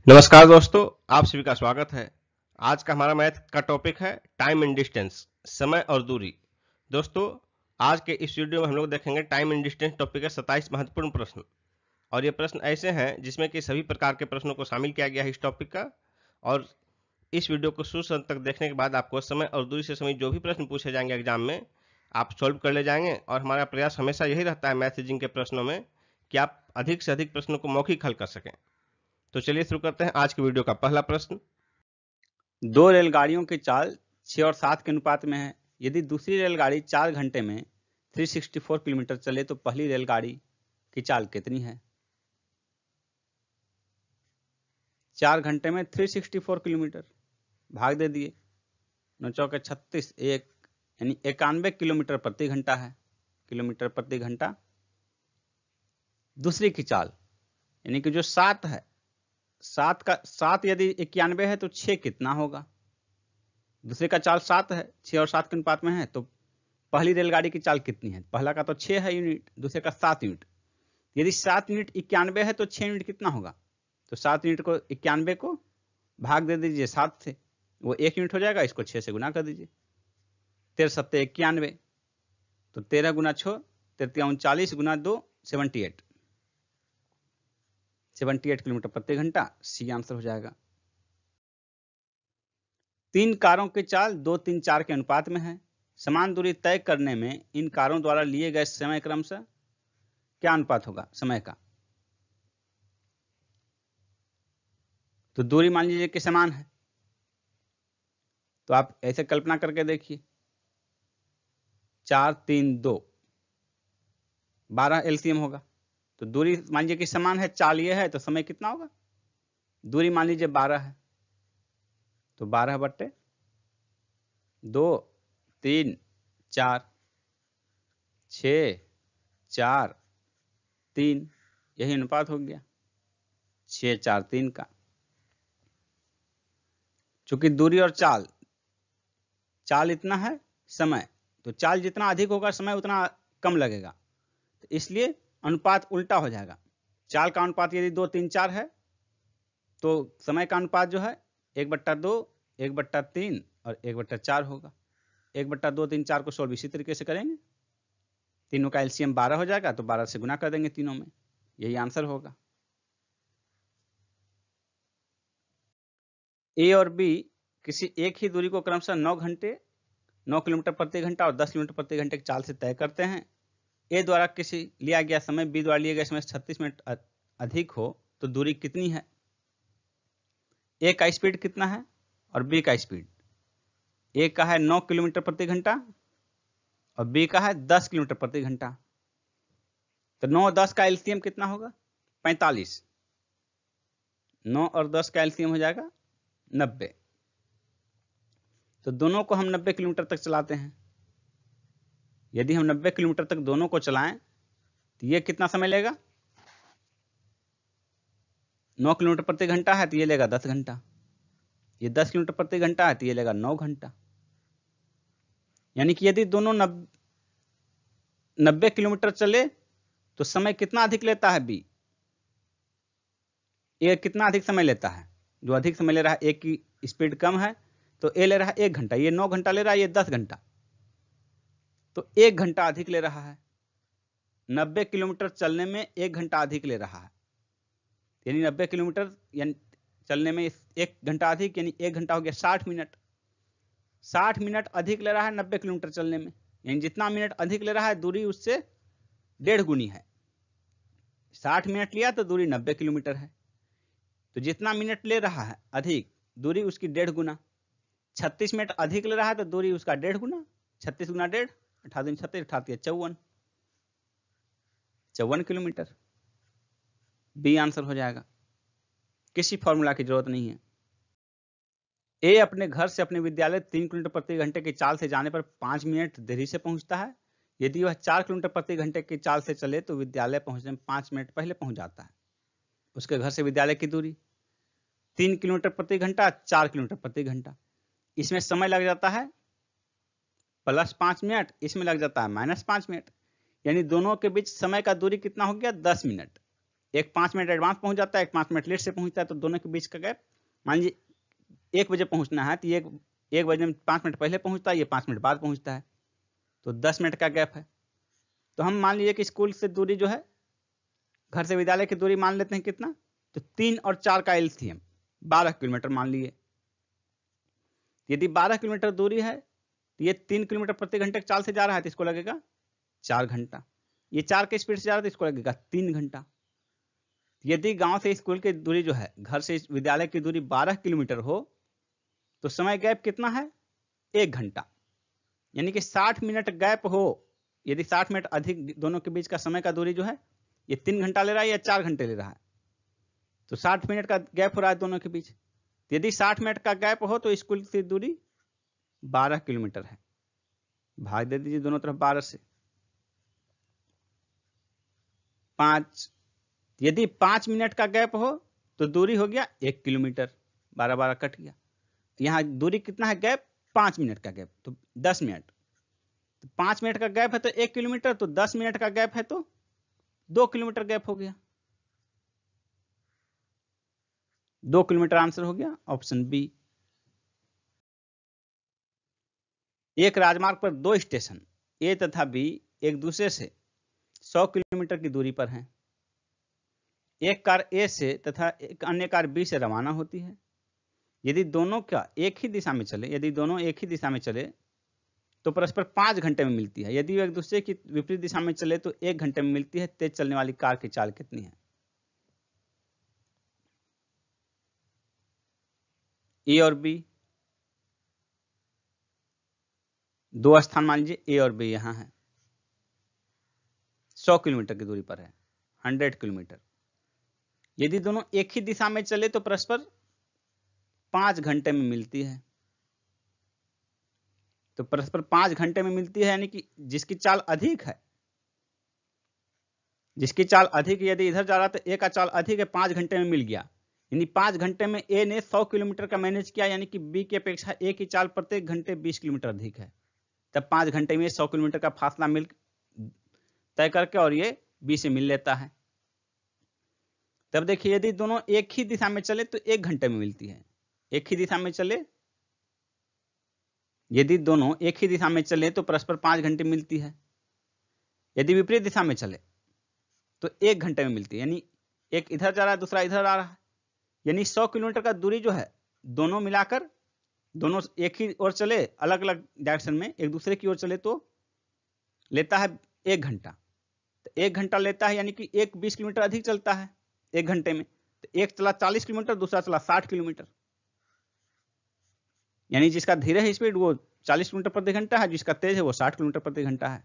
नमस्कार दोस्तों, आप सभी का स्वागत है। आज का हमारा मैथ का टॉपिक है टाइम एंड डिस्टेंस, समय और दूरी। दोस्तों, आज के इस वीडियो में हम लोग देखेंगे टाइम एंड डिस्टेंस टॉपिक के 27 महत्वपूर्ण प्रश्न। और ये प्रश्न ऐसे हैं जिसमें कि सभी प्रकार के प्रश्नों को शामिल किया गया है इस टॉपिक का। और इस वीडियो को शुरू से अंत तक देखने के बाद आपको समय और दूरी से संबंधित जो भी प्रश्न पूछे जाएंगे एग्जाम में, आप सॉल्व कर ले जाएंगे। और हमारा प्रयास हमेशा यही रहता है मैथ रीजनिंग के प्रश्नों में कि आप अधिक से अधिक प्रश्नों को मौखिक हल कर सकें। तो चलिए शुरू करते हैं आज की वीडियो का पहला प्रश्न। दो रेलगाड़ियों की चाल 6 और 7 के अनुपात में है। यदि दूसरी रेलगाड़ी 4 घंटे में 364 किलोमीटर चले तो पहली रेलगाड़ी की चाल कितनी है? 4 घंटे में 364 किलोमीटर भाग दे दिए, 9 चौके 36, एक यानी 91 किलोमीटर प्रति घंटा है। किलोमीटर प्रति घंटा। दूसरी की चाल यानी कि जो 7 है, 7 यदि 91 है तो 6 कितना होगा? दूसरे का चाल 7 है, 6 और 7 के अनुपात में है, तो पहली रेलगाड़ी की चाल कितनी है? पहला का तो 6 है यूनिट, दूसरे का 7 यूनिट। यदि 7 यूनिट 91 है तो 6 यूनिट कितना होगा? तो 7 यूनिट को 91 को भाग दे दीजिए 7 से, वो 1 यूनिट हो जाएगा। इसको 6 से गुना कर दीजिए। 13 सत्ते 91, तो 13 गुना 6 13 39 गुना 2 78 किलोमीटर प्रति घंटा। सी आंसर हो जाएगा। 3 कारों की चाल 2, 3, 4 के अनुपात में है। समान दूरी तय करने में इन कारों द्वारा लिए गए समय क्रमशः क्या अनुपात होगा समय का? तो दूरी मान लीजिए कि समान है, तो आप ऐसे कल्पना करके देखिए, 4, 3, 2, 12 एलसीएम होगा। तो दूरी मान लीजिए कि समान है, चाल ये है, तो समय कितना होगा? दूरी मान लीजिए 12 है, तो 12/2, 3, 4, 6, 4, 3, यही अनुपात हो गया 6, 4, 3 का। चूंकि दूरी और चाल इतना है, समय तो चाल जितना अधिक होगा समय उतना कम लगेगा, तो इसलिए अनुपात उल्टा हो जाएगा। चाल का अनुपात यदि 2, 3, 4 है तो समय का अनुपात जो है 1/2, 1/3 और 1/4 होगा। 1/2, 3, 4 को सोल्व इसी तरीके से करेंगे। तीनों का एलसीएम 12 हो जाएगा, तो 12 से गुना कर देंगे तीनों में, यही आंसर होगा। ए और बी किसी एक ही दूरी को क्रमशः 9 किलोमीटर प्रति घंटा और 10 किलोमीटर प्रति घंटे की चाल से तय करते हैं। ए द्वारा किसी लिया गया समय बी द्वारा लिए गए समय 36 मिनट अधिक हो तो दूरी कितनी है? ए का स्पीड कितना है और बी का स्पीड? ए का है 9 किलोमीटर प्रति घंटा और बी का है 10 किलोमीटर प्रति घंटा। तो 9 10 का एलसीएम कितना होगा? 45। 9 और 10 का एलसीएम हो जाएगा 90। तो दोनों को हम 90 किलोमीटर तक चलाते हैं। यदि हम 90 किलोमीटर तक दोनों को चलाएं तो ये कितना समय लेगा? 9 किलोमीटर प्रति घंटा है तो ये लेगा 10 घंटा। ये 10 किलोमीटर प्रति घंटा है तो ये लेगा 9 घंटा। यानी कि यदि दोनों 90 किलोमीटर चले तो समय कितना अधिक लेता है बी? ए कितना अधिक समय लेता है? जो अधिक समय ले रहा है, ए की स्पीड कम है तो ए ले रहा है 1 घंटा, ये 9 घंटा ले रहा है, ये 10 घंटा, तो 1 घंटा अधिक ले रहा है। 90 किलोमीटर चलने में 1 घंटा अधिक ले रहा है, यानी 90 किलोमीटर यानी चलने में 1 घंटा अधिक, यानी 1 घंटा हो गया 60 मिनट। 60 मिनट अधिक ले रहा है 90 किलोमीटर चलने में, यानी जितना मिनट अधिक ले रहा है दूरी उससे 1.5 गुनी है। 60 मिनट लिया तो दूरी 90 किलोमीटर है, तो जितना मिनट ले रहा है अधिक दूरी उसकी 1.5 गुना। 36 मिनट अधिक ले रहा है तो दूरी उसका 1.5 गुना। 36 गुना 1.5, 18 36, 54 किलोमीटर। बी आंसर हो जाएगा। किसी फॉर्मूला की जरूरत नहीं है। ए अपने घर से अपने विद्यालय 3 किलोमीटर प्रति घंटे की चाल से जाने पर 5 मिनट देरी से पहुंचता है। यदि वह 4 किलोमीटर प्रति घंटे की चाल से चले तो विद्यालय पहुंचने में 5 मिनट पहले पहुंच जाता है। उसके घर से विद्यालय की दूरी 3 किलोमीटर प्रति घंटा, 4 किलोमीटर प्रति घंटा। इसमें समय लग जाता है +5 मिनट, इसमें लग जाता है -5 मिनट, यानी दोनों के बीच समय का दूरी कितना हो गया? 10 मिनट। एक 5 मिनट एडवांस पहुंच जाता है, एक 5 मिनट लेट से पहुंचता है, तो दोनों के बीच का गैप, मान लीजिए 1 बजे पहुंचना है तो ये 1 बजे में 5 मिनट पहले पहुंचता है, ये 5 मिनट बाद पहुंचता है, तो 10 मिनट का गैप है। तो हम मान लीजिए कि स्कूल से दूरी जो है, घर से विद्यालय की दूरी मान लेते हैं कितना, तो 3 और 4 का एलसीएम 12 किलोमीटर मान लिए। यदि 12 किलोमीटर दूरी है तो ये 3 किलोमीटर प्रति घंटे चाल से जा रहा है, तो इसको लगेगा 4 घंटा। ये 4 के स्पीड से जा रहा है तो इसको लगेगा 3 घंटा। यदि गांव से स्कूल की दूरी जो है, घर से विद्यालय की दूरी 12 किलोमीटर हो, तो समय गैप कितना है, 1 घंटा। यानी कि 60 मिनट गैप हो, यदि 60 मिनट अधिक दोनों के बीच का समय का दूरी जो है, ये 3 घंटा ले रहा है या 4 घंटे ले रहा है, तो 60 मिनट का गैप हो रहा है दोनों के बीच। यदि 60 मिनट का गैप हो तो स्कूल से दूरी 12 किलोमीटर है, भाग दे दीजिए दोनों तरफ 12 से। 5, यदि 5 मिनट का गैप हो तो दूरी हो गया 1 किलोमीटर, 12 कट गया। यहाँ दूरी कितना है गैप, 5 मिनट का गैप, तो 10 मिनट, तो 5 मिनट का गैप है तो 1 किलोमीटर, तो 10 मिनट का गैप है तो 2 किलोमीटर गैप हो गया। 2 किलोमीटर आंसर हो गया ऑप्शन बी। एक राजमार्ग पर 2 स्टेशन ए तथा बी एक दूसरे से 100 किलोमीटर की दूरी पर हैं। एक कार ए से तथा एक अन्य कार बी से रवाना होती है। यदि दोनों का एक ही दिशा में चले, यदि दोनों एक ही दिशा में चले तो परस्पर 5 घंटे में मिलती है। यदि वे एक दूसरे की विपरीत दिशा में चले तो 1 घंटे में मिलती है। तेज चलने वाली कार की चाल कितनी है? ए और बी, 2 स्थान मान लीजिए ए और बी यहां है, 100 किलोमीटर की दूरी पर है, 100 किलोमीटर। यदि दोनों एक ही दिशा में चले तो परस्पर 5 घंटे में मिलती है। तो परस्पर 5 घंटे में मिलती है, यानी कि जिसकी चाल अधिक है, जिसकी चाल अधिक, यदि इधर जा रहा तो ए का चाल अधिक है, 5 घंटे में मिल गया। यानी 5 घंटे में ए ने 100 किलोमीटर का मैनेज किया, यानी कि बी की अपेक्षा ए की चाल प्रत्येक घंटे 20 किलोमीटर अधिक है। तब 5 घंटे में 100 किलोमीटर का फासला मिल तय करके और ये बी से मिल लेता है। तब देखिए यदि दोनों एक ही दिशा में चले तो 1 घंटे में मिलती है। एक ही दिशा में चले, यदि दोनों एक ही दिशा में चले तो परस्पर 5 घंटे मिलती है। यदि विपरीत दिशा में चले तो 1 घंटे में मिलती है। यानी एक इधर जा रहा है, दूसरा इधर आ रहा है, यानी 100 किलोमीटर का दूरी जो है, दोनों मिलाकर, दोनों एक ही ओर चले, अलग अलग डायरेक्शन में एक दूसरे की ओर चले तो लेता है 1 घंटा। तो 1 घंटा लेता है, यानी कि एक 20 किलोमीटर अधिक चलता है 1 घंटे में। तो एक चला 40 किलोमीटर, दूसरा चला 60 किलोमीटर। यानी जिसका धीरे है स्पीड वो 40 किलोमीटर प्रति घंटा है, जिसका तेज है वो 60 किलोमीटर प्रति घंटा है।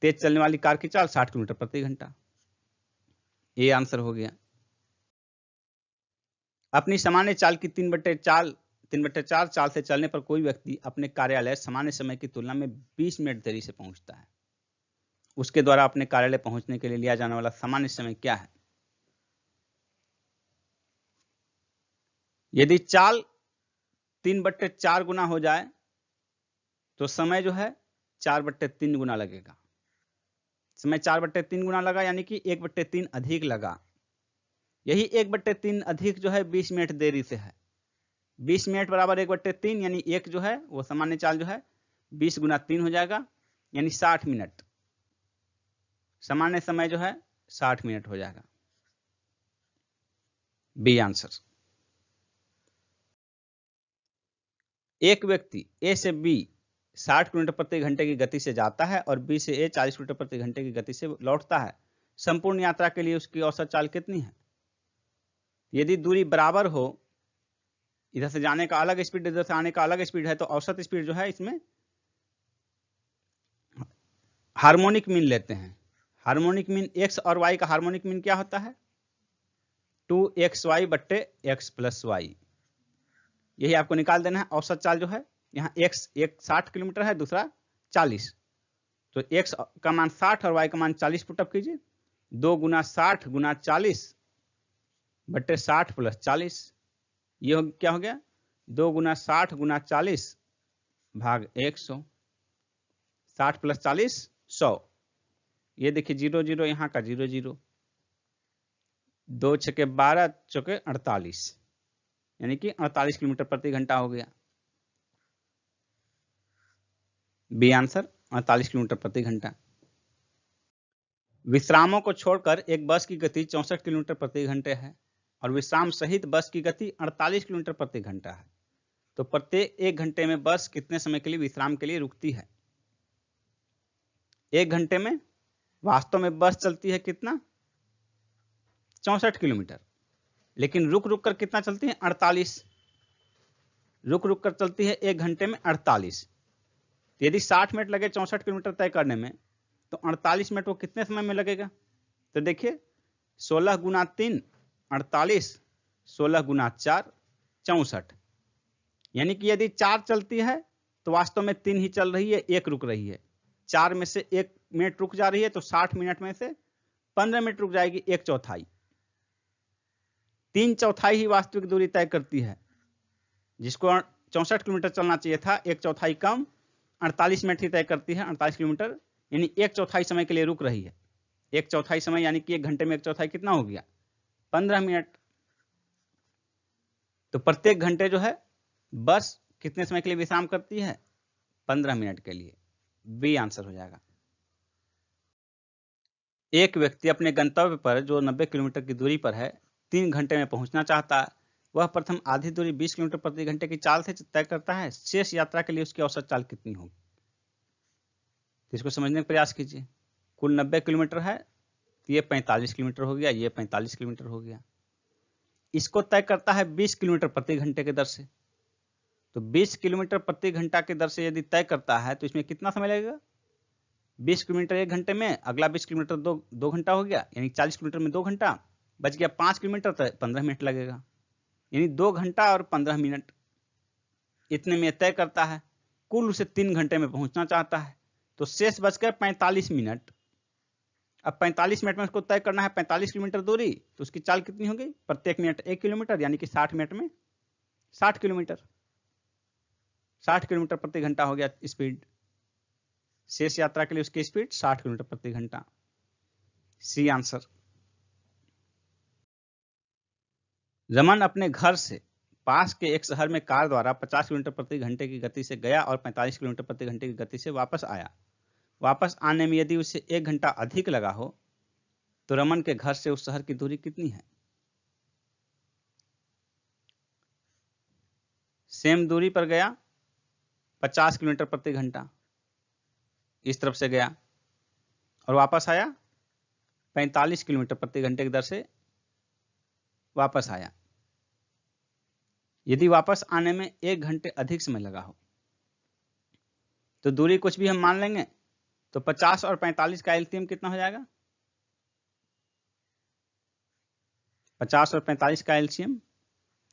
तेज चलने वाली कार की चाल 60 किलोमीटर प्रति घंटा। ये आंसर हो गया। अपनी सामान्य चाल की 3/4 चाल से चलने पर कोई व्यक्ति अपने कार्यालय सामान्य समय की तुलना में 20 मिनट देरी से पहुंचता है। उसके द्वारा अपने कार्यालय पहुंचने के लिए लिया जाने वाला सामान्य समय क्या है? यदि चाल 3/4 गुना हो जाए तो समय जो है 4/3 गुना लगेगा। समय 4/3 गुना लगा, यानी कि 1/3 अधिक लगा। यही 1/3 अधिक जो है 20 मिनट देरी से है। 20 मिनट बराबर 1/3, यानी एक जो है वो सामान्य चाल जो है 20 गुना 3 हो जाएगा, यानी 60 मिनट। सामान्य समय जो है 60 मिनट हो जाएगा। B answer. एक व्यक्ति ए से बी 60 किलोमीटर प्रति घंटे की गति से जाता है और बी से ए 40 किलोमीटर प्रति घंटे की गति से लौटता है। संपूर्ण यात्रा के लिए उसकी औसत चाल कितनी है? यदि दूरी बराबर हो, इधर से जाने का अलग स्पीड, इधर से आने का अलग स्पीड है, तो औसत स्पीड जो है इसमें हार्मोनिक मीन लेते हैं। हार्मोनिक मीन एक्स और वाई का हार्मोनिक मीन क्या होता है? 2xy बट्टे x प्लस वाई। यही आपको निकाल देना है। औसत चाल जो है, यहाँ x एक 60 किलोमीटर है, दूसरा 40, तो x का मान 60 और y का मान 40 पुटअप कीजिए। 2 गुना 60 गुना 40 बट्टे 60 प्लस 40, ये क्या हो गया? 2 गुना 60 गुना 40 भाग 100। 60 प्लस 40 100, ये देखिए 0 0 यहाँ का 0 0, 2 छके 12 चौके 48, यानी कि 48 किलोमीटर प्रति घंटा हो गया। बी आंसर 48 किलोमीटर प्रति घंटा। विश्रामों को छोड़कर एक बस की गति 64 किलोमीटर प्रति घंटे है और विश्राम सहित बस की गति 48 किलोमीटर प्रति घंटा है। तो प्रत्येक 1 घंटे में बस कितने समय के लिए विश्राम के लिए रुकती है? 1 घंटे में वास्तव में बस चलती है कितना? 64 किलोमीटर, लेकिन रुक रुक कर कितना चलती है? 48। रुक रुक कर चलती है 1 घंटे में 48। तो यदि 60 मिनट लगे 64 किलोमीटर तय करने में, तो 48 मिनट वो कितने समय में लगेगा? तो देखिए 16 गुना 3 48, 16 गुना 4 64, यानी कि यदि 4 चलती है तो वास्तव में 3 ही चल रही है, 1 रुक रही है। 4 में से 1 मिनट रुक जा रही है, तो 60 मिनट में से 15 मिनट रुक जाएगी, 1/4। 3/4 ही वास्तविक दूरी तय करती है। जिसको 64 किलोमीटर चलना चाहिए था, 1/4 कम 48 मिनट ही तय करती है। 48 किलोमीटर यानी 1/4 समय के लिए रुक रही है। 1/4 समय यानी कि 1 घंटे में 1/4 कितना हो गया? 15 मिनट। तो प्रत्येक घंटे जो है बस कितने समय के लिए विश्राम करती है? 15 मिनट के लिए। बी आंसर हो जाएगा। एक व्यक्ति अपने गंतव्य पर जो 90 किलोमीटर की दूरी पर है 3 घंटे में पहुंचना चाहता है। वह प्रथम आधी दूरी 20 किलोमीटर प्रति घंटे की चाल से तय करता है। शेष यात्रा के लिए उसकी औसत चाल कितनी होगी? इसको समझने का प्रयास कीजिए। कुल 90 किलोमीटर है, तो ये 45 किलोमीटर हो गया, ये 45 किलोमीटर हो गया। इसको तय करता है 20 किलोमीटर प्रति घंटे के दर से। तो 20 किलोमीटर प्रति घंटा के दर से यदि तय करता है तो इसमें कितना समय लगेगा? 20 किलोमीटर 1 घंटे में, अगला 20 किलोमीटर 2 घंटा हो गया, यानी 40 किलोमीटर में 2 घंटा बच गया। 5 किलोमीटर तो 15 मिनट लगेगा, यानी 2 घंटा और 15 मिनट इतने में तय करता है। कुल उसे 3 घंटे में पहुंचना चाहता है, तो शेष बच गए 45 मिनट। अब 45 मिनट में उसको तय करना है 45 किलोमीटर दूरी, तो उसकी चाल कितनी होगी? प्रत्येक मिनट 1 किलोमीटर, यानी कि 60 मिनट में 60 किलोमीटर। 60 किलोमीटर प्रति घंटा हो गया स्पीड। शेष यात्रा के लिए उसकी स्पीड 60 किलोमीटर प्रति घंटा। C answer. रमन अपने घर से पास के एक शहर में कार द्वारा 50 किलोमीटर प्रति घंटे की गति से गया और 45 किलोमीटर प्रति घंटे की गति से वापस आया। वापस आने में यदि उसे 1 घंटा अधिक लगा हो, तो रमन के घर से उस शहर की दूरी कितनी है? सेम दूरी पर गया 50 किलोमीटर प्रति घंटा, इस तरफ से गया और वापस आया 45 किलोमीटर प्रति घंटे की दर से वापस आया। यदि वापस आने में 1 घंटे अधिक समय लगा हो, तो दूरी कुछ भी हम मान लेंगे, तो 50 और 45 का एलसीएम कितना हो जाएगा? 50 और 45 का एलसीएम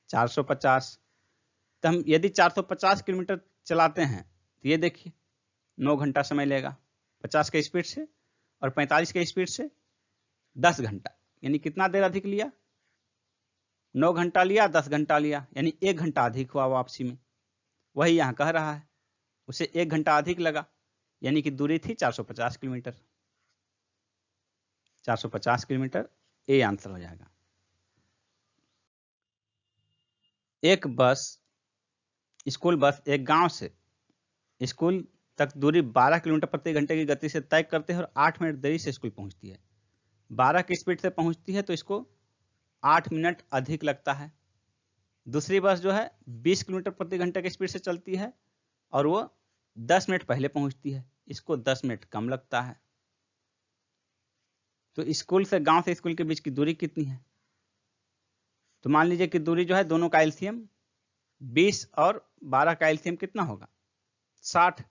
450। तो हम यदि 450 किलोमीटर चलाते हैं, तो ये देखिए 9 घंटा समय लेगा 50 के स्पीड से, और 45 के स्पीड से 10 घंटा, यानी कितना देर अधिक लिया? 9 घंटा लिया, 10 घंटा लिया, यानी 1 घंटा अधिक हुआ वापसी में। वही यहां कह रहा है, उसे 1 घंटा अधिक लगा, यानी कि दूरी थी 450 किलोमीटर। 450 किलोमीटर ए आंसर हो जाएगा। एक बस, स्कूल बस एक गांव से स्कूल तक दूरी 12 किलोमीटर प्रति घंटे की गति से तय करते हैं और 8 मिनट देरी से स्कूल पहुंचती है। 12 की स्पीड से पहुंचती है तो इसको 8 मिनट अधिक लगता है। दूसरी बस जो है 20 किलोमीटर प्रति घंटे की स्पीड से चलती है और वो 10 मिनट पहले पहुंचती है, इसको 10 मिनट कम लगता है। तो स्कूल से गांव से स्कूल के बीच की दूरी कितनी है? तो मान लीजिए कि दूरी जो है दोनों का एलसीएम 20 और 12 का एलसीएम कितना होगा? 60।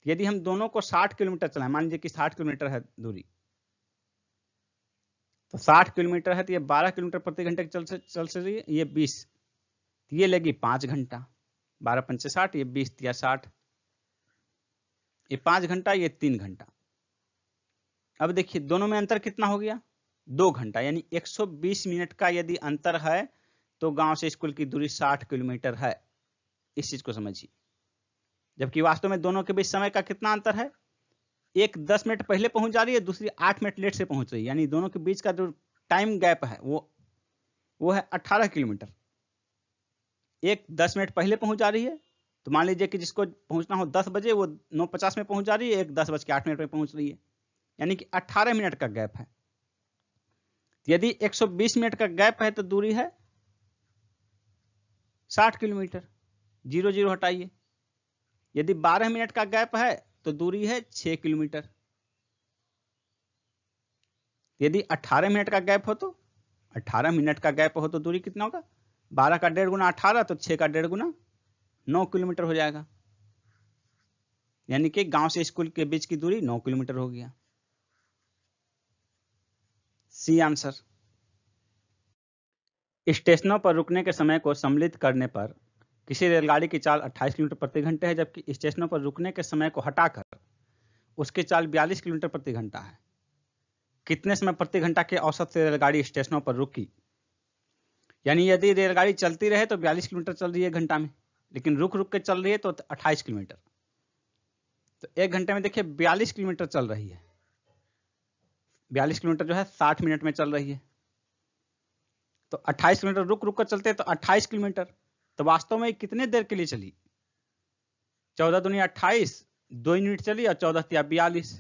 यदि हम दोनों को 60 किलोमीटर चलाएं, मान लीजिए कि 60 किलोमीटर है दूरी, तो 60 किलोमीटर है तो ये 12 किलोमीटर प्रति घंटे चल से रही है, ये 20, तो ये लेगी 5 घंटा। 12 पंचे 60, ये 20 या 60, ये 5 घंटा, ये 3 घंटा। अब देखिए दोनों में अंतर कितना हो गया? 2 घंटा, यानी 120 मिनट का यदि अंतर है तो गांव से स्कूल की दूरी 60 किलोमीटर है। इस चीज को समझिए। जबकि वास्तव में दोनों के बीच समय का कितना अंतर है? एक 10 मिनट पहले पहुंच जा रही है, दूसरी 8 मिनट लेट से पहुंच रही है, यानी दोनों के बीच का जो टाइम गैप है वो है 18 किलोमीटर। एक 10 मिनट पहले पहुंच जा रही है, तो मान लीजिए कि जिसको पहुंचना हो 10 बजे, वो 9:50 में पहुंच जा रही है, एक 10:08 में पहुंच रही है, यानी कि 18 मिनट का गैप है। यदि 120 मिनट का गैप है तो दूरी है 60 किलोमीटर, 0 हटाइए। यदि 12 मिनट का गैप है तो दूरी है 6 किलोमीटर। यदि 18 मिनट का गैप हो तो 18 मिनट का गैप हो तो दूरी कितना होगा? 12 का 1.5 गुना 18, तो 6 का 1.5 गुना 9 किलोमीटर हो जाएगा, यानी कि गांव से स्कूल के बीच की दूरी 9 किलोमीटर हो गया। C answer. स्टेशनों पर रुकने के समय को सम्मिलित करने पर किसी रेलगाड़ी की चाल 28 किलोमीटर प्रति घंटे है, जबकि स्टेशनों पर रुकने के समय को हटाकर उसकी चाल 42 किलोमीटर प्रति घंटा है। कितने समय प्रति घंटा के औसत से रेलगाड़ी स्टेशनों पर रुकी? यानी यदि रेलगाड़ी चलती रहे तो 42 किलोमीटर चल रही है घंटा में, लेकिन रुक रुक के चल रही है तो 28 किलोमीटर। तो एक घंटे में देखिए 42 किलोमीटर चल रही है, 42 किलोमीटर जो है 60 मिनट में चल रही है, तो 28 किलोमीटर रुक रुक कर चलते हैं तो 28 किलोमीटर। तो वास्तव में कितने देर के लिए चली? 14 दूनी 28, 2 यूनिट चली और 14 तिया 42,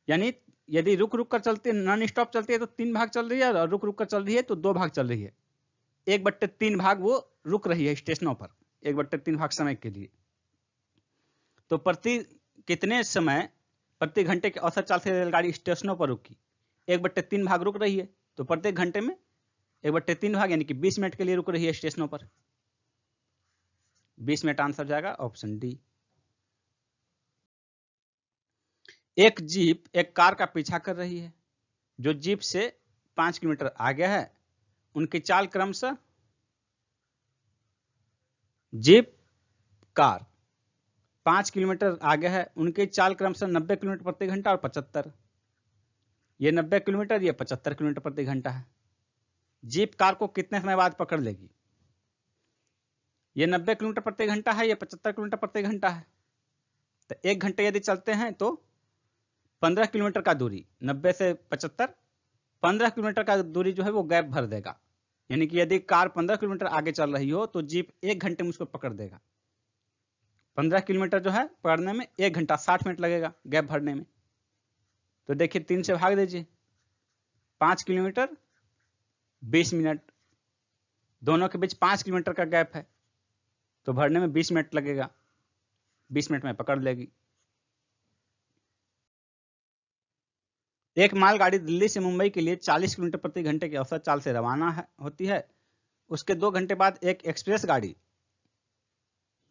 यानी यदि रुक रुक कर चलती है, नॉन स्टॉप चलती है तो 3 भाग चल रही है, और रुक रुक कर चल रही है तो 2 भाग चल रही है। 1/3 भाग वो रुक रही है स्टेशनों पर, 1/3 भाग समय के लिए। तो प्रति कितने समय प्रति घंटे के औसत चाल से रेलगाड़ी स्टेशनों पर रुकी? 1/3 भाग रुक रही है, तो प्रत्येक घंटे में 1/3 भाग, यानी कि 20 मिनट के लिए रुक रही है स्टेशनों पर। 20 मिनट आंसर जाएगा ऑप्शन डी। एक जीप एक कार का पीछा कर रही है। जो जीप से 5 किलोमीटर आगे है, उनकी चाल क्रमशः जीप कार 5 किलोमीटर आगे है, उनकी चाल क्रमशः 90 किलोमीटर प्रति घंटा और 75। ये 90 किलोमीटर, ये 75 किलोमीटर प्रति घंटा है। जीप कार को कितने समय बाद पकड़ लेगी? ये 90 किलोमीटर प्रति घंटा है, ये 75 किलोमीटर प्रति घंटा है। तो एक घंटे यदि चलते हैं तो 15 किलोमीटर का दूरी, 90 से 75, 15 किलोमीटर का दूरी जो है वो गैप भर देगा। यानी कि यदि कार 15 किलोमीटर आगे चल रही हो तो जीप 1 घंटे में उसको पकड़ देगा। 15 किलोमीटर जो है पकड़ने में 1 घंटा 60 मिनट लगेगा गैप भरने में। तो देखिए 3 से भाग दीजिए, 5 किलोमीटर 20 मिनट, दोनों के बीच 5 किलोमीटर का गैप है, तो भरने में 20 मिनट लगेगा, 20 मिनट में पकड़ लेगी। एक मालगाड़ी दिल्ली से मुंबई के लिए 40 किलोमीटर प्रति घंटे की औसत चाल से रवाना होती है। उसके 2 घंटे बाद एक एक्सप्रेस गाड़ी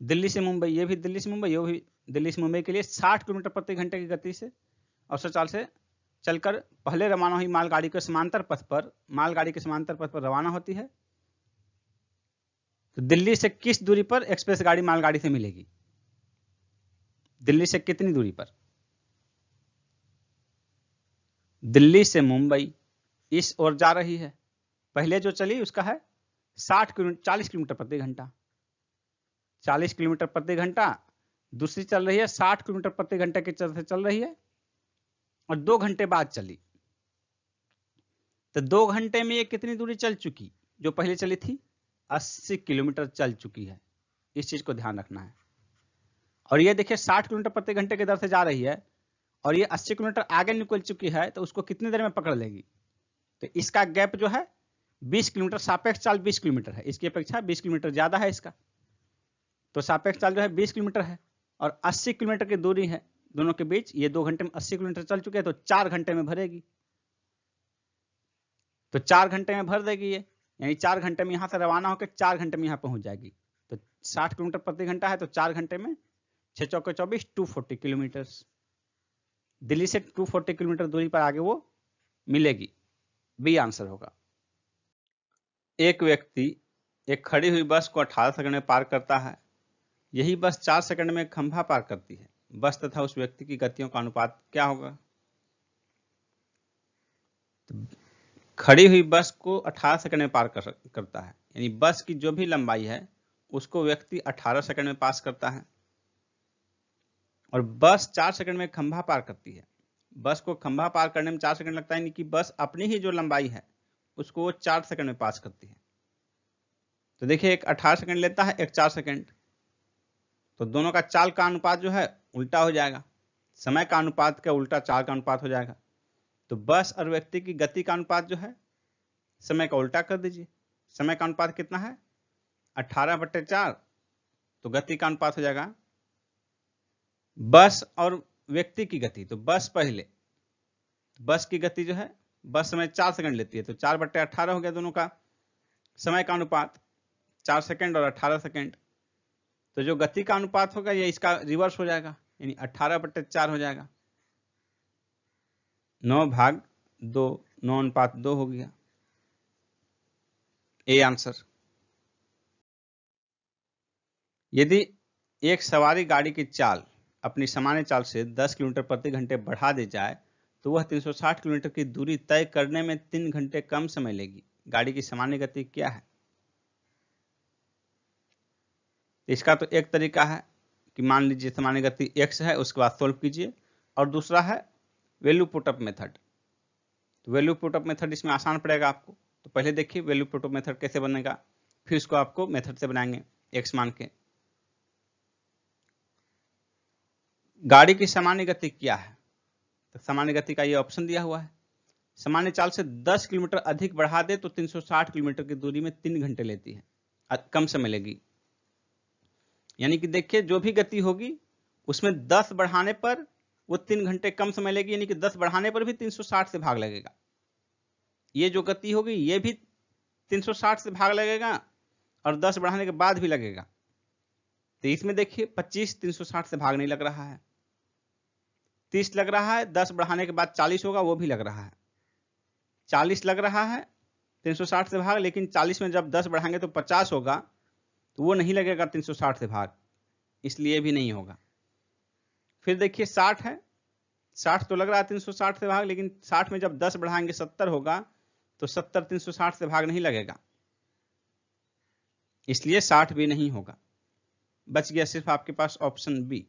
दिल्ली से मुंबई, ये भी दिल्ली से मुंबई, ये भी दिल्ली से मुंबई के लिए 60 किलोमीटर प्रति घंटे की गति से औसत चाल से चलकर पहले रवाना हुई मालगाड़ी के समांतर पथ पर रवाना होती है। तो दिल्ली से किस दूरी पर एक्सप्रेस गाड़ी मालगाड़ी से मिलेगी? दिल्ली से कितनी दूरी पर? दिल्ली से मुंबई इस ओर जा रही है, पहले जो चली उसका है 40 किलोमीटर प्रति घंटा, 40 किलोमीटर प्रति घंटा। दूसरी चल रही है 60 किलोमीटर प्रति घंटे की से चल रही है और 2 घंटे बाद चली। तो 2 घंटे में ये कितनी दूरी चल चुकी? जो पहले चली थी 80 किलोमीटर चल चुकी है। इस चीज को ध्यान रखना है। और ये देखिए 60 किलोमीटर प्रति घंटे की दर से जा रही है और ये 80 किलोमीटर आगे निकल चुकी है, तो उसको कितनी देर में पकड़ लेगी? तो इसका गैप जो है 20 किलोमीटर, सापेक्ष चाल 20 किलोमीटर है, इसकी अपेक्षा 20 किलोमीटर ज्यादा है इसका। तो सापेक्ष चाल जो है 20 किलोमीटर है और 80 किलोमीटर की दूरी है दोनों के बीच। ये 2 घंटे में 80 किलोमीटर चल चुके हैं, तो 4 घंटे में भरेगी। तो 4 घंटे में भर देगी ये, यानी 4 घंटे में यहां से रवाना होकर 4 घंटे में यहां पहुंच जाएगी। तो 60 किलोमीटर प्रति घंटा है, तो 4 घंटे में 6 चौके 24, 240 किलोमीटर। दिल्ली से 240 किलोमीटर दूरी पर आगे वो मिलेगी। बी आंसर होगा। एक व्यक्ति एक खड़ी हुई बस को 18 सेकंड में पार करता है। यही बस 4 सेकंड में खंभा पार करती है। बस तथा उस व्यक्ति की गतियों का अनुपात क्या होगा? तो खड़ी हुई बस को 18 सेकंड में पार करता है, यानी बस की जो भी लंबाई है उसको व्यक्ति 18 सेकंड में पास करता है। और बस 4 सेकंड में खंभा पार करती है। बस को खंभा पार करने में 4 सेकंड लगता है, यानी कि बस अपनी ही जो लंबाई है उसको वो 4 सेकंड में पास करती है। तो देखिए, एक 18 सेकंड लेता है, एक 4 सेकंड, तो दोनों का चाल का अनुपात जो है उल्टा हो जाएगा। समय का अनुपात का उल्टा चाल का अनुपात हो जाएगा। तो बस और व्यक्ति की गति का अनुपात जो है समय का उल्टा कर दीजिए। समय का अनुपात कितना है? 18/4। तो गति का अनुपात हो जाएगा बस और व्यक्ति की गति। तो बस पहले, बस की गति जो है, बस समय 4 सेकंड लेती है, तो 4/18 हो गया दोनों का समय का अनुपात, 4 सेकंड और 18 सेकंड। तो जो गति का अनुपात होगा ये इसका रिवर्स हो जाएगा, यानी 18/4 हो जाएगा। 9/2, 9:2 हो गया। A answer. यदि एक सवारी गाड़ी की चाल अपनी सामान्य चाल से 10 किलोमीटर प्रति घंटे बढ़ा दी जाए तो वह 360 किलोमीटर की दूरी तय करने में 3 घंटे कम समय लेगी। गाड़ी की सामान्य गति क्या है? इसका तो एक तरीका है कि मान लीजिए सामान्य गति x है, उसके बाद सोल्व कीजिए, और दूसरा है वैल्यू पुटअप मेथड। तो वैल्यू पुटअप मेथड इसमें आसान पड़ेगा आपको। तो पहले देखिए वैल्यू पुटअप मेथड कैसे बनेगा, फिर इसको आपको मेथड से बनाएंगे x मान के। गाड़ी की सामान्य गति क्या है? तो सामान्य गति का ये ऑप्शन दिया हुआ है। सामान्य चाल से 10 किलोमीटर अधिक बढ़ा दे तो 360 किलोमीटर की दूरी में 3 घंटे लेती है, कम समय लेगी। यानी कि देखिए जो भी गति होगी उसमें 10 बढ़ाने पर वो 3 घंटे कम समय लेगी, यानी कि 10 बढ़ाने पर भी 360 से भाग लगेगा। ये जो गति होगी ये भी 360 से भाग लगेगा और 10 बढ़ाने के बाद भी लगेगा। तो इसमें देखिए 25 360 से भाग नहीं लग रहा है, 30 लग रहा है, 10 बढ़ाने के बाद 40 होगा वो भी लग रहा है, 40 लग रहा है 360 से भाग, लेकिन 40 में जब 10 बढ़ाएंगे तो 50 होगा, तो वो नहीं लगेगा 360 से भाग, इसलिए भी नहीं होगा। फिर देखिए 60 है, 60 तो लग रहा है 360 से भाग, लेकिन 60 में जब 10 बढ़ाएंगे 70 होगा, तो 70 360 से भाग नहीं लगेगा, इसलिए 60 भी नहीं होगा। बच गया सिर्फ आपके पास ऑप्शन बी,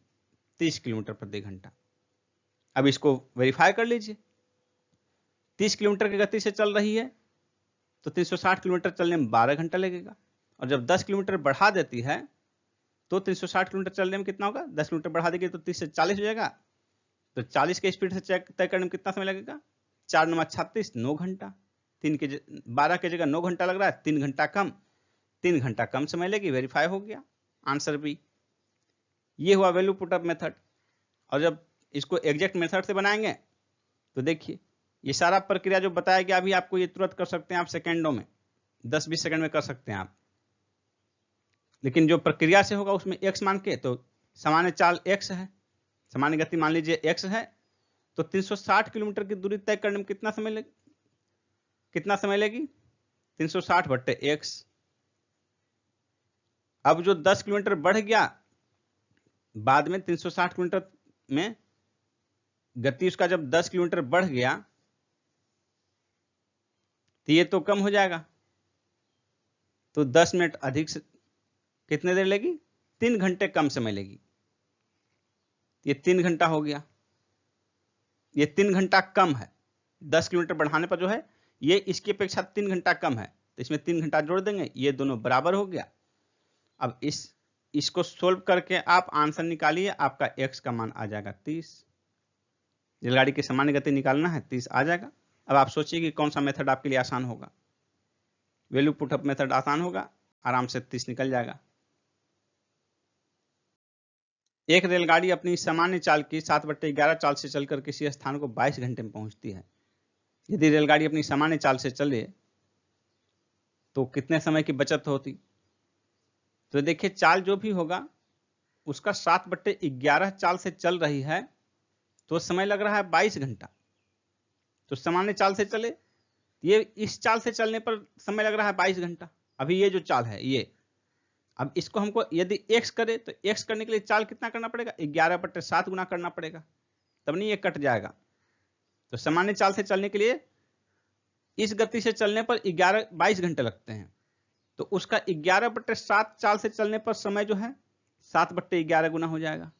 30 किलोमीटर प्रति घंटा। अब इसको वेरीफाई कर लीजिए। 30 किलोमीटर की गति से चल रही है तो 360 किलोमीटर चलने में 12 घंटा लगेगा, और जब 10 किलोमीटर बढ़ा देती है तो 360 किलोमीटर चलने में कितना होगा? 10 किलोमीटर बढ़ा देगी तो 30 से 40 हो जाएगा, तो 40 के स्पीड से तय करने में कितना समय लगेगा? 4 9 36, 9 घंटा। 12 की जगह 9 घंटा लग रहा है, 3 घंटा कम, 3 घंटा कम समय लेगी। वेरीफाई हो गया, आंसर बी। ये हुआ वैल्यू पुटअप मेथड। और जब इसको एग्जैक्ट मेथड से बनाएंगे तो देखिए ये सारा प्रक्रिया जो बताया गया अभी आपको, ये तुरंत कर सकते हैं आप सेकंडों में, 10-20 सेकंड में कर सकते हैं आप। लेकिन जो प्रक्रिया से होगा उसमें x मान के, तो सामान्य चाल x है, सामान्य गति मान लीजिए x है, तो 360 किलोमीटर की दूरी तय करने में कितना समय लेगी? 360/x। अब जो 10 किलोमीटर बढ़ गया बाद में, 360 किलोमीटर में गति उसका जब 10 किलोमीटर बढ़ गया तो ये तो कम हो जाएगा, तो 10 मिनट अधिक से कितने देर लेगी? 3 घंटे कम समय लेगी। ये 3 घंटा हो गया, ये 3 घंटा कम है। 10 किलोमीटर बढ़ाने पर जो है ये इसकी अपेक्षा 3 घंटा कम है, तो इसमें 3 घंटा जोड़ देंगे, ये दोनों बराबर हो गया। अब इसको सोल्व करके आप आंसर निकालिए, आपका x का मान आ जाएगा 30। रेलगाड़ी की सामान्य गति निकालना है, 30 आ जाएगा। अब आप सोचिए कि कौन सा मेथड आपके लिए आसान होगा। वैल्यू पुटअप मेथड आसान होगा, आराम से 30 निकल जाएगा। एक रेलगाड़ी अपनी सामान्य चाल की 7/11 चाल से चलकर किसी स्थान को 22 घंटे में पहुंचती है। यदि रेलगाड़ी अपनी सामान्य चाल से चले तो कितने समय की बचत होती? तो देखिए चाल जो भी होगा उसका 7/11 चाल से चल रही है, तो समय लग रहा है 22 घंटा। तो सामान्य चाल से चले, ये इस चाल से चलने पर समय लग रहा है 22 घंटा। अभी ये जो चाल है ये, अब इसको हमको यदि x करे तो x करने के लिए चाल कितना करना पड़ेगा? 11/7 गुना करना पड़ेगा, तब नहीं ये कट जाएगा। तो सामान्य चाल से चलने के लिए इस गति से चलने पर 22 घंटे लगते हैं, तो उसका 11/7 चाल से चलने पर समय जो है 7/11 गुना हो जाएगा।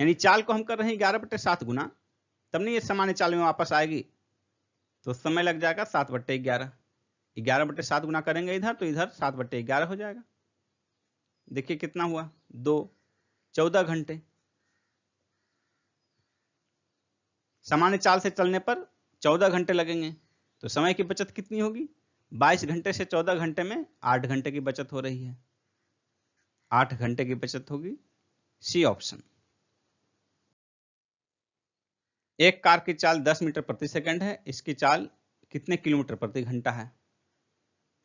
यानी चाल को हम कर रहे हैं 11/7 गुना, तब नहीं ये सामान्य चाल में वापस आएगी, तो समय लग जाएगा 7/11। 11/7 गुना करेंगे इधर, तो इधर 7/11 हो जाएगा। देखिए कितना हुआ, 2, 14 घंटे। सामान्य चाल से चलने पर 14 घंटे लगेंगे, तो समय की बचत कितनी होगी? 22 घंटे से 14 घंटे में 8 घंटे की बचत हो रही है। 8 घंटे की बचत होगी, सी ऑप्शन। एक कार की चाल 10 मीटर प्रति सेकंड है, इसकी चाल कितने किलोमीटर प्रति घंटा है?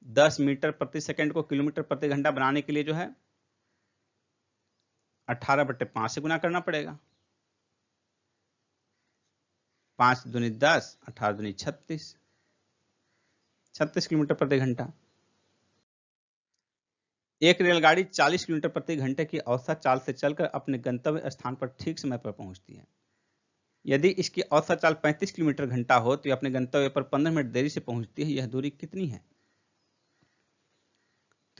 10 मीटर प्रति सेकंड को किलोमीटर प्रति घंटा बनाने के लिए जो है 18/5 से गुना करना पड़ेगा। 5 दूनी 10, 18 दूनी 36, 36 किलोमीटर प्रति घंटा। एक रेलगाड़ी 40 किलोमीटर प्रति घंटे की औसत चाल से चलकर अपने गंतव्य स्थान पर ठीक समय पर पहुंचती है। यदि इसकी औसत चाल 35 किलोमीटर घंटा हो तो ये अपने गंतव्य पर 15 मिनट देरी से पहुंचती है। यह दूरी कितनी है?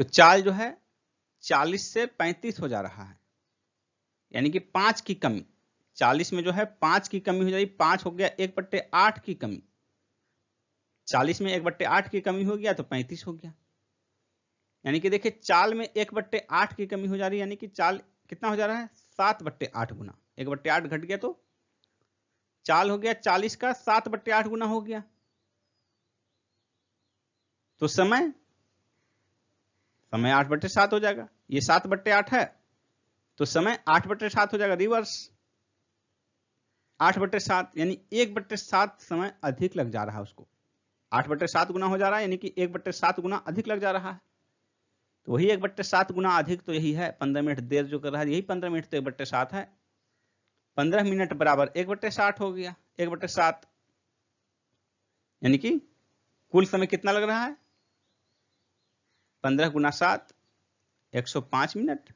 तो चाल जो है 40 से 35 हो जा रहा है, यानी कि 5 की कमी। 40 में जो है 5 की कमी हो जाएगी, 5 हो गया 1/8 की कमी। 40 में 1/8 की कमी हो गया तो 35 हो गया। यानी कि देखिए चाल में 1/8 की कमी हो जा रही है, यानी कि चाल कितना हो जा रहा है? 7/8 गुना। 1/8 घट गया तो चाल हो गया 40 का 7/8 गुना हो गया। तो समय 8/7 हो जाएगा। ये 7/8 है तो समय 8/7 हो जाएगा, रिवर्स 8/7, यानी 1/7 समय अधिक लग जा रहा है उसको। 8/7 गुना हो जा रहा है, यानी कि 1/7 गुना अधिक लग जा रहा है। तो वही 1/7 गुना अधिक तो यही है, 15 मिनट देर जो कर रहा है, यही 15 मिनट तो 1/7 है। 15 मिनट बराबर 1/60 हो गया। 1/7 यानी कि कुल समय कितना लग रहा है? 15 गुना 7, 105 मिनट।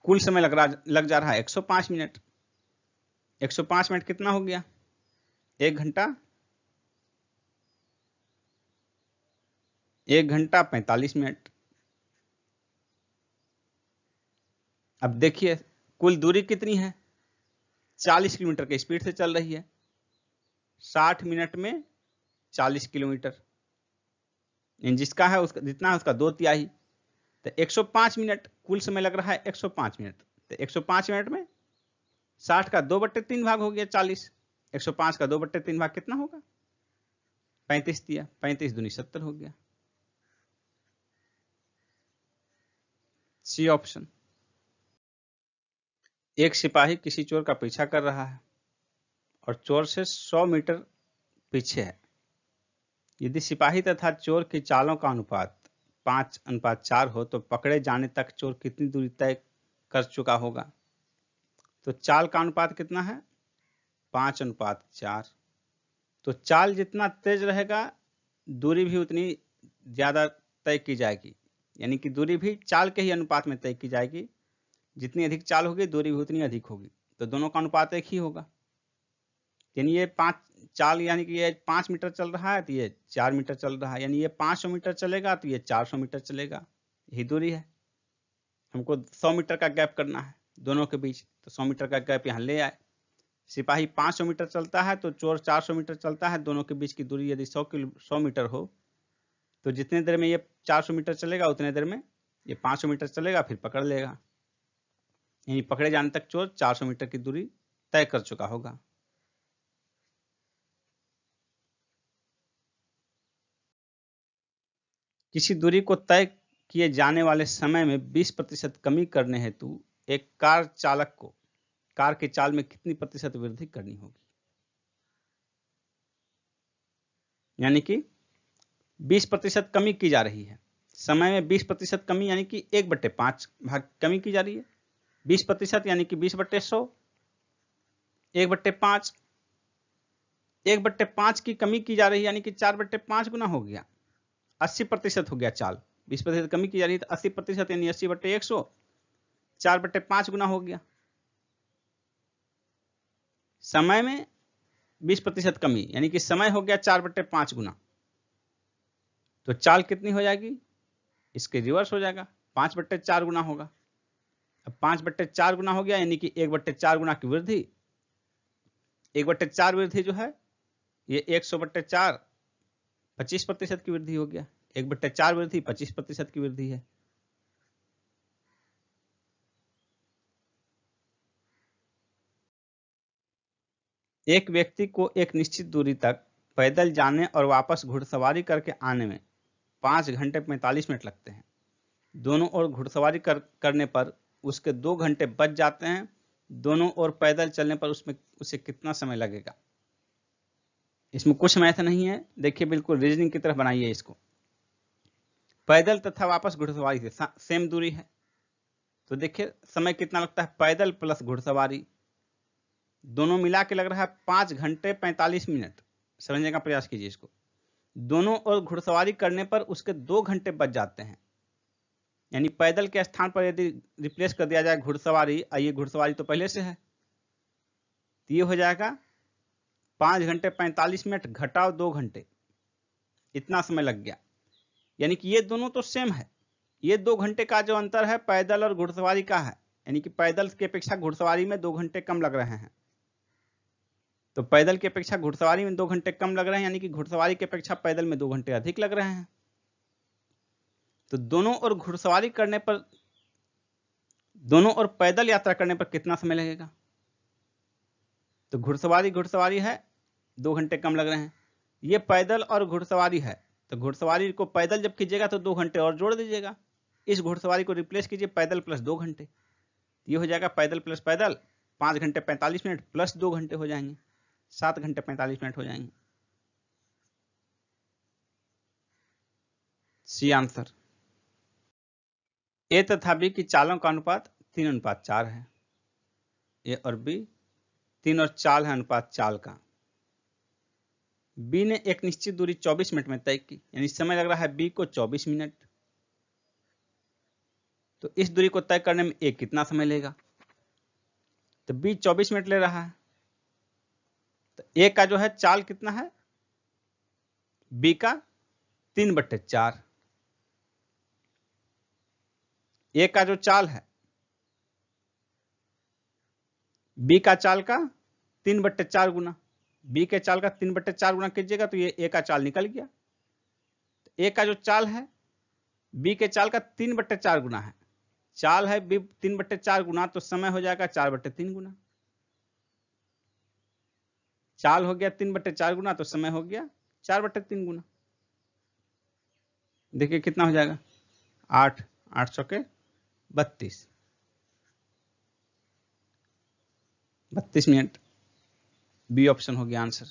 कुल समय लग जा रहा है 105 मिनट। 105 मिनट कितना हो गया? 1 घंटा। 1 घंटा 45 मिनट। अब देखिए कुल दूरी कितनी है? 40 किलोमीटर की स्पीड से चल रही है। 60 मिनट में 40 किलोमीटर, जिसका है उसका जितना है उसका 2/3, तो 105 मिनट कुल समय लग रहा है 105 मिनट। तो 105 मिनट में 60 का 2/3 भाग हो गया 40। 105 का 2/3 भाग कितना होगा? 35 दिया, 35 दूनी 70 हो गया, सी ऑप्शन। एक सिपाही किसी चोर का पीछा कर रहा है और चोर से 100 मीटर पीछे है। यदि सिपाही तथा चोर की चालों का अनुपात 5:4 हो तो पकड़े जाने तक चोर कितनी दूरी तय कर चुका होगा? तो चाल का अनुपात कितना है? 5:4। तो चाल जितना तेज रहेगा दूरी भी उतनी ज्यादा तय की जाएगी, यानी कि दूरी भी चाल के ही अनुपात में तय की जाएगी। जितनी अधिक चाल होगी दूरी भी उतनी अधिक होगी, तो दोनों का अनुपात एक ही होगा। यानी ये 5 चाल, यानी कि ये 5 मीटर चल रहा है तो ये 4 मीटर चल रहा है, यानी ये 500 मीटर चलेगा तो ये 400 मीटर चलेगा। यही दूरी है। हमको 100 मीटर का गैप करना है दोनों के बीच, तो 100 मीटर का गैप यहाँ ले आए। सिपाही 500 मीटर चलता है तो चोर 400 मीटर चलता है। दोनों के बीच की दूरी यदि 100 मीटर हो तो जितने देर में ये 400 मीटर चलेगा उतने देर में ये 500 मीटर चलेगा, फिर पकड़ लेगा। यानी पकड़े जाने तक चोर 400 मीटर की दूरी तय कर चुका होगा। किसी दूरी को तय किए जाने वाले समय में 20% कमी करने हेतु एक कार चालक को कार की चाल में कितनी प्रतिशत वृद्धि करनी होगी? यानी कि 20% कमी की जा रही है समय में। 20% कमी यानी कि 1/5 भाग कमी की जा रही है। 20% यानी कि 20/100, 1/5, 1/5 की कमी की जा रही है, यानी कि 4/5 गुना हो गया। 80% हो गया चाल। 20% कमी की जा रही है तो 80% यानी 80/100, 4/5 गुना हो गया। समय में 20% कमी यानी कि समय हो गया 4/5 गुना, तो चाल कितनी हो जाएगी? इसके रिवर्स हो जाएगा, 5/4 गुना होगा। अब 5/4 गुना हो गया, यानी कि 1/4 गुना की वृद्धि। 1/4 वृद्धि जो है ये 100/4 25% की वृद्धि हो गया। 1/4 वृद्धि 25% की वृद्धि है। एक व्यक्ति को एक निश्चित दूरी तक पैदल जाने और वापस घुड़सवारी करके आने में 5 घंटे 45 मिनट लगते हैं। दोनों ओर घुड़सवारी करने पर उसके 2 घंटे बच जाते हैं। दोनों ओर पैदल चलने पर उसमें उसे कितना समय लगेगा? इसमें कुछ मैथ नहीं है, देखिए बिल्कुल रीजनिंग की तरफ बनाइए इसको। पैदल तथा वापस घुड़सवारी से सेम दूरी है, तो देखिए समय कितना लगता है, पैदल प्लस घुड़सवारी दोनों मिला के लग रहा है 5 घंटे 45 मिनट। समझने का प्रयास कीजिए इसको। दोनों ओर घुड़सवारी करने पर उसके 2 घंटे बच जाते हैं, यानी पैदल के स्थान पर यदि रिप्लेस कर दिया जाए घुड़सवारी, आइए घुड़सवारी तो पहले से है, तो ये हो जाएगा 5 घंटे 45 मिनट घटाओ 2 घंटे, इतना समय लग गया। यानी कि ये दोनों तो सेम है। ये 2 घंटे का जो अंतर है पैदल और घुड़सवारी का है, यानी कि पैदल की अपेक्षा घुड़सवारी में 2 घंटे कम लग रहे हैं। तो पैदल की अपेक्षा घुड़सवारी में 2 घंटे कम लग रहे हैं, यानी कि घुड़सवारी की अपेक्षा पैदल में 2 घंटे अधिक लग रहे हैं। तो दोनों ओर घुड़सवारी करने पर, दोनों ओर पैदल यात्रा करने पर कितना समय लगेगा? तो घुड़सवारी है, 2 घंटे कम लग रहे हैं। ये पैदल और घुड़सवारी है, तो घुड़सवारी को पैदल जब कीजिएगा तो 2 घंटे और जोड़ दीजिएगा। इस घुड़सवारी को रिप्लेस कीजिए पैदल प्लस 2 घंटे, ये हो जाएगा पैदल प्लस पैदल 5 घंटे 45 मिनट प्लस 2 घंटे हो जाएंगे, 7 घंटे 45 मिनट हो जाएंगे। C answer. ए तथा बी की चालों का अनुपात 3:4 है। ए और बी 3 और चाल है अनुपात चाल का। बी ने एक निश्चित दूरी 24 मिनट में तय की, यानी समय लग रहा है बी को 24 मिनट। तो इस दूरी को तय करने में ए कितना समय लेगा? तो बी 24 मिनट ले रहा है, तो ए का जो है चाल कितना है? बी का 3/4। ए का जो चाल है बी का चाल का 3/4 गुना, बी के चाल का 3/4 गुना कीजिएगा तो ये ए का चाल निकल गया। तो ए का जो चाल है बी के चाल का 3/4 गुना है, चाल है बी 3/4 गुना, तो समय हो जाएगा 4/3 गुना। चाल हो गया 3/4 गुना, तो समय हो गया 4/3 गुना। देखिए कितना हो जाएगा, 8 8 सौ के 32 मिनट। बी ऑप्शन हो गया आंसर।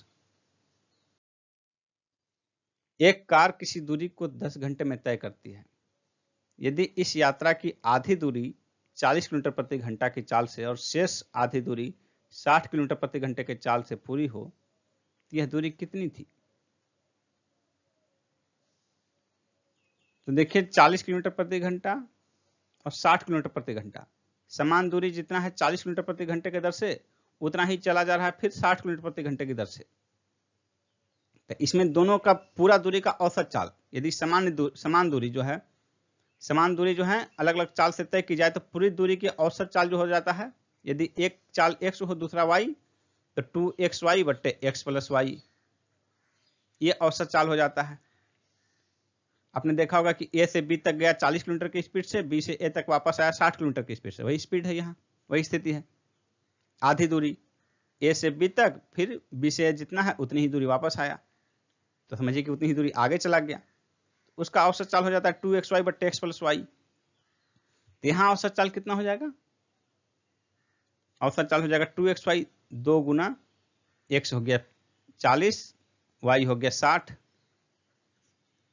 एक कार किसी दूरी को 10 घंटे में तय करती है। यदि इस यात्रा की आधी दूरी 40 किलोमीटर प्रति घंटा की चाल से और शेष आधी दूरी 60 किलोमीटर प्रति घंटे के चाल से पूरी हो, तो यह दूरी कितनी थी? तो देखिए 40 किलोमीटर प्रति घंटा और 60 किलोमीटर प्रति घंटा, समान दूरी जितना है 40 किलोमीटर प्रति घंटे के दर से उतना ही चला जा रहा है फिर 60 किलोमीटर प्रति घंटे की दर से। तो इसमें दोनों का पूरा दूरी का औसत चाल, यदि समान दूरी जो है अलग अलग चाल से तय की जाए तो पूरी दूरी की औसत चाल जो हो जाता है, यदि एक चाल x हो दूसरा y, तो 2xy बट्टे x प्लस y, ये औसत चाल हो जाता है। आपने देखा होगा कि ए से बी तक गया 40 किलोमीटर की स्पीड से, बी से ए तक वापस आया 60 किलोमीटर की स्पीड से, वही स्पीड है यहाँ, वही स्थिति है। आधी दूरी ए से बी तक, फिर बी से ए जितना है उतनी ही दूरी वापस आया, तो समझिए कि उतनी ही दूरी आगे चला गया, उसका औसत चाल हो जाता है 2xy बट्टे x प्लस y। तो यहाँ औसत चाल कितना हो जाएगा? औसत चाल हो जाएगा 2xy, 2 गुना x हो गया 40, y हो गया 60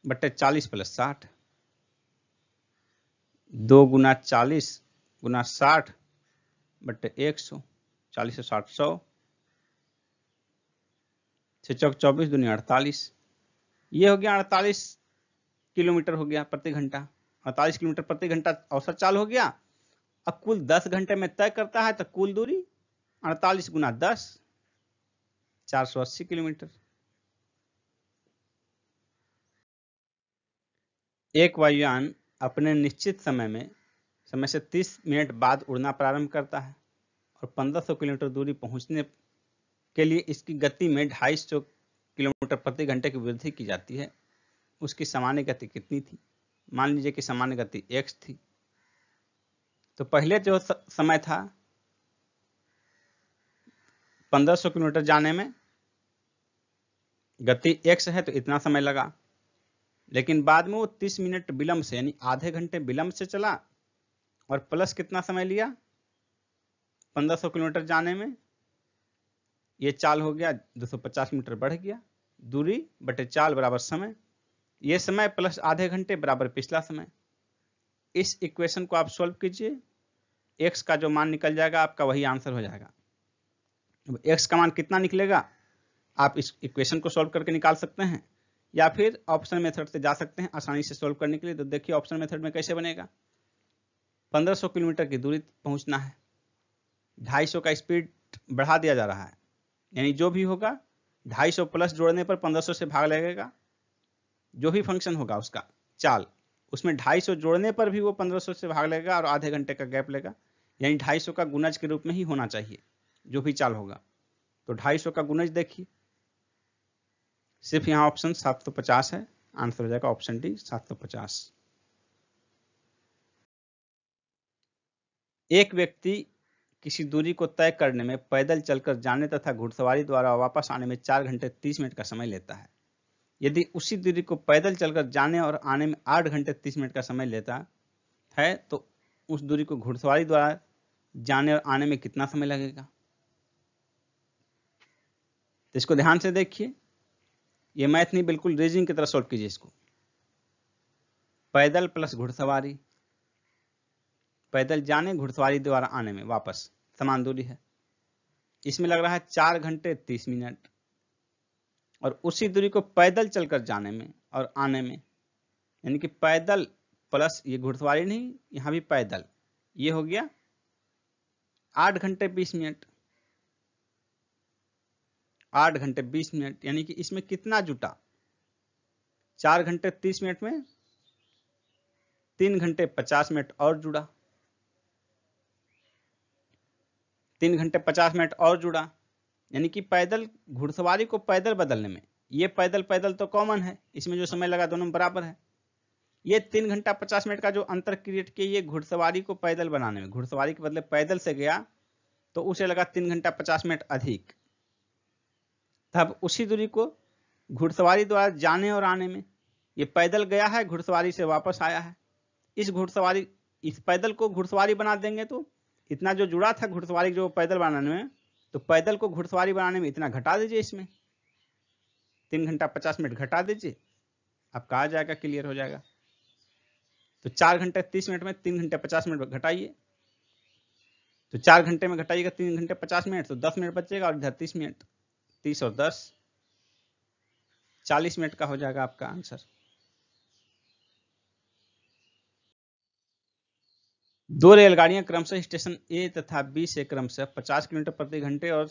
बट्टे 40 प्लस 60, 2 गुना 40 गुना 60 बट्टे 100, 40 से 60 100, 6 चौक 24 दूनी 48, ये हो गया 48 किलोमीटर हो गया प्रति घंटा। 48 किलोमीटर प्रति घंटा औसत चाल हो गया। अब कुल 10 घंटे में तय करता है तो कुल दूरी 48 गुना 10, 480 किलोमीटर। एक वायुयान अपने निश्चित समय से 30 मिनट बाद उड़ना प्रारंभ करता है और 1500 किलोमीटर दूरी पहुंचने के लिए इसकी गति में 250 किलोमीटर प्रति घंटे की वृद्धि की जाती है। उसकी सामान्य गति कितनी थी? मान लीजिए कि सामान्य गति x थी। तो पहले जो समय था 1500 किलोमीटर जाने में गति x है तो इतना समय लगा, लेकिन बाद में वो 30 मिनट विलंब से यानी आधे घंटे विलंब से चला और प्लस कितना समय लिया 1500 किलोमीटर जाने में, ये चाल हो गया 250 मीटर बढ़ गया, दूरी बटे चाल बराबर समय, ये समय प्लस आधे घंटे बराबर पिछला समय। इस इक्वेशन को आप सॉल्व कीजिए, x का जो मान निकल जाएगा आपका वही आंसर हो जाएगा। अब x का मान कितना निकलेगा आप इस इक्वेशन को सॉल्व करके निकाल सकते हैं या फिर ऑप्शन मेथड से जा सकते हैं आसानी से सॉल्व करने के लिए। तो देखिए ऑप्शन मेथड में कैसे बनेगा। 1500 किलोमीटर की दूरी पहुंचना है, 250 का स्पीड बढ़ा दिया जा रहा है, यानी जो भी होगा 250 प्लस जोड़ने पर 1500 से भाग लगेगा। जो भी फंक्शन होगा उसका चाल, उसमें 250 जोड़ने पर भी वो 1500 से भाग लगेगा और आधे घंटे का गैप लेगा, यानी 250 का गुणज के रूप में ही होना चाहिए जो भी चाल होगा। तो 250 का गुणज देखिए, सिर्फ यहाँ ऑप्शन 750 है, आंसर हो जाएगा ऑप्शन डी 750। एक व्यक्ति किसी दूरी को तय करने में पैदल चलकर जाने तथा घुड़सवारी द्वारा वापस आने में 4 घंटे 30 मिनट का समय लेता है। यदि उसी दूरी को पैदल चलकर जाने और आने में 8 घंटे 30 मिनट का समय लेता है तो उस दूरी को घुड़सवारी द्वारा जाने और आने में कितना समय लगेगा? तो इसको ध्यान से देखिए, ये मैथ नहीं, बिल्कुल रीजनिंग की तरह सॉल्व कीजिए इसको। पैदल प्लस घुड़सवारी, पैदल जाने घुड़सवारी द्वारा आने में वापस समान दूरी है, इसमें लग रहा है 4 घंटे 30 मिनट, और उसी दूरी को पैदल चलकर जाने में और आने में, यानी कि पैदल प्लस ये घुड़सवारी नहीं, यहां भी पैदल, ये हो गया 8 घंटे 20 मिनट। 8 घंटे 20 मिनट यानी कि इसमें कितना जुटा? 4 घंटे 30 मिनट में 3 घंटे 50 मिनट और जुड़ा, 3 घंटे 50 मिनट और जुड़ा, यानी कि पैदल घुड़सवारी को पैदल बदलने में, ये पैदल पैदल तो कॉमन है, इसमें जो समय लगा दोनों बराबर है। ये 3 घंटा 50 मिनट का जो अंतर क्रिएट किया ये घुड़सवारी को पैदल बनाने में, घुड़सवारी के बदले पैदल से गया तो उसे लगा 3 घंटा 50 मिनट अधिक। तब उसी दूरी को घुड़सवारी द्वारा जाने और आने में, ये पैदल गया है घुड़सवारी से वापस आया है, इस पैदल को घुड़सवारी बना देंगे तो इतना जो जुड़ा था घुड़सवारी जो पैदल बनाने में, तो पैदल को घुड़सवारी बनाने में इतना घटा दीजिए, इसमें 3 घंटा 50 मिनट घटा दीजिए, आपका आ जाएगा, क्लियर हो जाएगा। तो 4 घंटे 30 मिनट में 3 घंटे 50 मिनट घटाइए, तो 4 घंटे में घटाइएगा 3 घंटे 50 मिनट तो 10 मिनट बचेगा, और इधर 30 मिनट, 30 और 10 40 मिनट का हो जाएगा आपका आंसर। दो रेलगाड़ियां क्रमशः स्टेशन ए तथा बी से क्रमशः 50 किलोमीटर प्रति घंटे और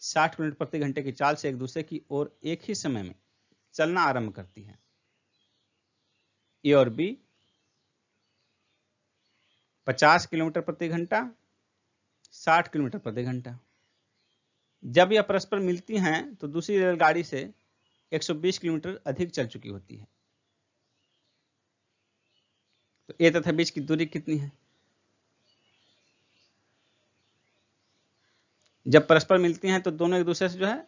60 किलोमीटर प्रति घंटे की चाल से एक दूसरे की ओर एक ही समय में चलना आरंभ करती हैं। ए और बी 50 किलोमीटर प्रति घंटा, 60 किलोमीटर प्रति घंटा। जब यह परस्पर मिलती हैं तो दूसरी रेलगाड़ी से 120 किलोमीटर अधिक चल चुकी होती है। तो ए तथा बीच की दूरी कितनी है? जब परस्पर मिलती हैं तो दोनों एक दूसरे से जो है,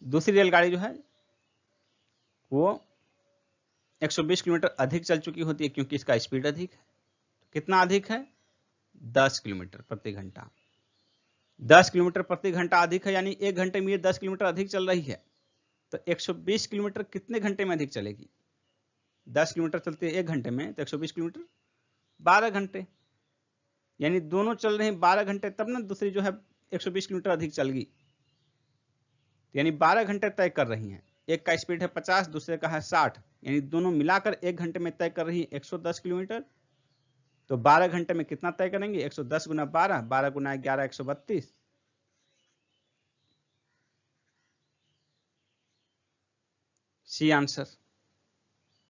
दूसरी रेलगाड़ी जो है वो 120 किलोमीटर अधिक चल चुकी होती है, क्योंकि इसका स्पीड अधिक है। कितना अधिक है? 10 किलोमीटर प्रति घंटा। 10 किलोमीटर प्रति घंटा अधिक है, यानी 1 घंटे में ये 10 किलोमीटर अधिक चल रही है। तो 120 किलोमीटर कितने घंटे में अधिक चलेगी? 10 किलोमीटर चलती है 1 घंटे में, तो 120 किलोमीटर 12 घंटे, यानी दोनों चल रहे हैं 12 घंटे, तब ना दूसरी जो है 120 किलोमीटर अधिक चल गई, यानी 12 घंटे तय कर रही हैं। एक का स्पीड है 50, दूसरे का है 60, यानी दोनों मिलाकर 1 घंटे में तय कर रही है 110 किलोमीटर। तो 12 घंटे में कितना तय करेंगे? 110 गुना 12, 12 गुना 11 132। C answer.